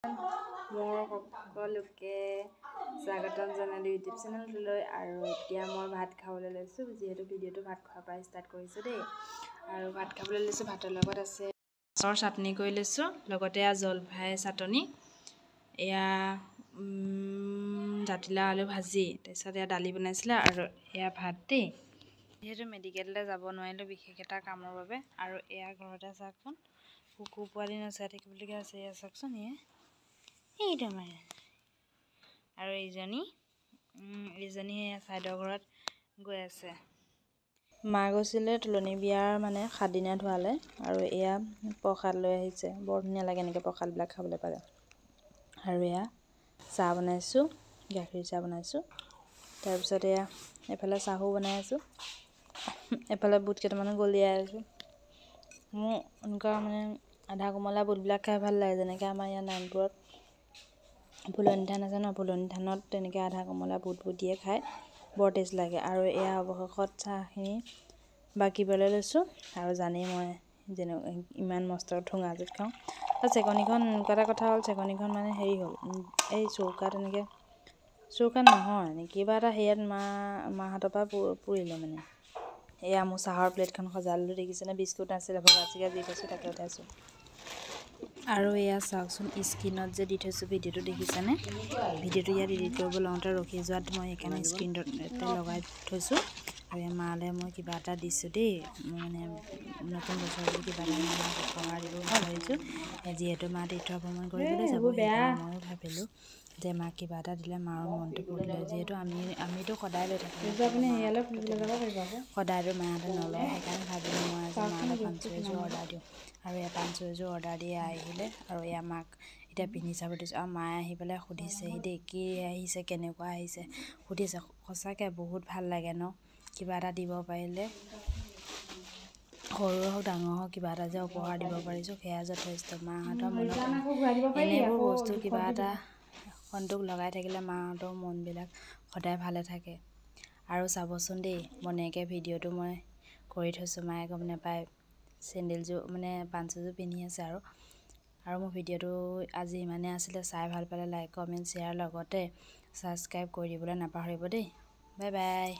মোৰ সকলোকে স্বাগতম জনালো ইউটিউব চেনেলটোলৈ। আৰু এতিয়া মই ভাত খাবলৈ লৈছোঁ, যিহেতু ভিডিঅ'টো ভাত খোৱাৰ পৰা ষ্টাৰ্ট কৰিছোঁ দেই। আৰু ভাত খাবলৈ লৈছোঁ, ভাতৰ লগত আছে মাছৰ চাটনি কৰি লৈছোঁ, লগতে জলফাই চাটনি, এয়া জাতিলাও আলু ভাজি, তাৰপিছত এয়া দালি বনাইছিলে আৰু এয়া ভাত দেই। যিহেতু মেডিকেললৈ যাব নোৱাৰিলোঁ বিশেষ এটা কামৰ বাবে, আৰু এয়া ঘৰতে চাওকচোন কুকুৰ পোৱালি নচাই থাকিবলগীয়া আছে। এয়া চাওকচোন এইটো আমাৰ, আৰু এইজনী এয়া ছাইডৰ ঘৰত গৈ আছে। মা গৈছিলে তুলনি বিয়াৰ 7 দিনীয়া ধোৱালে, আৰু এয়া প্ৰসাদ লৈ আহিছে। বৰ ধুনীয়া লাগে এনেকৈ প্ৰসাদবিলাক খাবলৈ পালে। আৰু এয়া চাহ বনাইছোঁ, গাখীৰ চাহ বনাইছোঁ। তাৰপিছত এয়া এফালে চাহো বনাই আছোঁ, এফালে বুট কেইটামানো গলিয়াই আছোঁ। মোৰ এনেকুৱা আধা কোমলা বুটবিলাক খাই ভাল লাগে, যেনেকৈ আমাৰ ইয়াত নাৰায়ণপুৰত ফুলনি ধান আছে ন, ফুলনি ধানত তেনেকৈ আধা কোমলা বুটবোৰ দিয়ে খাই বৰ টেষ্ট লাগে। আৰু এয়া অৱশেষত চাহখিনি বাকিবলৈ লৈছোঁ। আৰু জানেই মই ইমান মস্ত ঠুঙাটোত খাওঁ। আৰু চেকনিখন এনেকুৱা এটা কথা হ'ল, চেকনিখন হেৰি হ'ল, এই চৌকাত নহয় কিবা এটা হেৰিয়াত মাহঁতৰ পৰা পৰিলে এয়া মোৰ চাহৰ প্লেটখন সজাই ল'লোঁ, দেখিছেনে? বিস্কুট আছিলে ভগা চিগা দি থৈছোঁ, তাকে উঠাইছোঁ। আৰু এয়া চাওকচোন স্ক্ৰীণত যে দি থৈছোঁ ভিডিঅ'টো, দেখিছেনে? ভিডিঅ'টো ইয়াত এডিট কৰিব লওঁতে ৰখি যোৱাত মই সেইকাৰণে স্ক্ৰীণতে লগাই থৈছোঁ। আৰু এয়া মালৈ মই কিবা এটা দিছোঁ দেই, নতুন বছৰ বুলি কিবা এটা মাক উপহাৰ দিব বিচাৰিছোঁ। যিহেতু মা তীৰ্থ ভ্ৰমণ কৰিবলৈ যাব, সেইকাৰণে ময়ো ভাবিলোঁ যে মাক কিবা এটা দিলে মাৰো মনটো পূৰিলে। যিহেতু আমিতো সদায় লৈ থাকোঁ, সদায়তো মাহঁতে নলয়, সেইকাৰণে ভাবিলোঁ মই আজি মালৈ পাঞ্চু এযোৰ অৰ্ডাৰ দিওঁ। আৰু এয়া পাঞ্চু এযোৰ অৰ্ডাৰ দি আহিলে, আৰু এয়া মাক এতিয়া পিন্ধি চাব দিছোঁ। আৰু মায়ে আহি পেলাই সুধিছেহি দেই, কি আহিছে, কেনেকুৱা আহিছে সুধিছে। সঁচাকৈ বহুত ভাল লাগে ন, কিবা এটা দিব পাৰিলে, সৰু হওক ডাঙৰ হওক, কিবা এটা যে উপহাৰ দিব পাৰিছোঁ, সেয়া যথেষ্ট। মাহঁতৰ মনত এনেবোৰ বস্তু কিবা এটা সন্তোষ লগাই থাকিলে মাহঁতৰ মনবিলাক সদায় ভালে থাকে। আৰু চাবচোন দেই, বনেকৈ ভিডিঅ'টো মই কৰি থৈছোঁ, মায়ে গম নাপায়। চেণ্ডেলযোৰ পাঞ্চুযোৰ পিন্ধি আছে। আৰু মোৰ ভিডিঅ'টো আজি ইমানেই আছিলে। চাই ভাল পালে লাইক, কমেণ্ট, শ্বেয়াৰ, লগতে ছাবস্ক্ৰাইব কৰি দিবলৈ নাপাহৰিব দেই। Bye bye.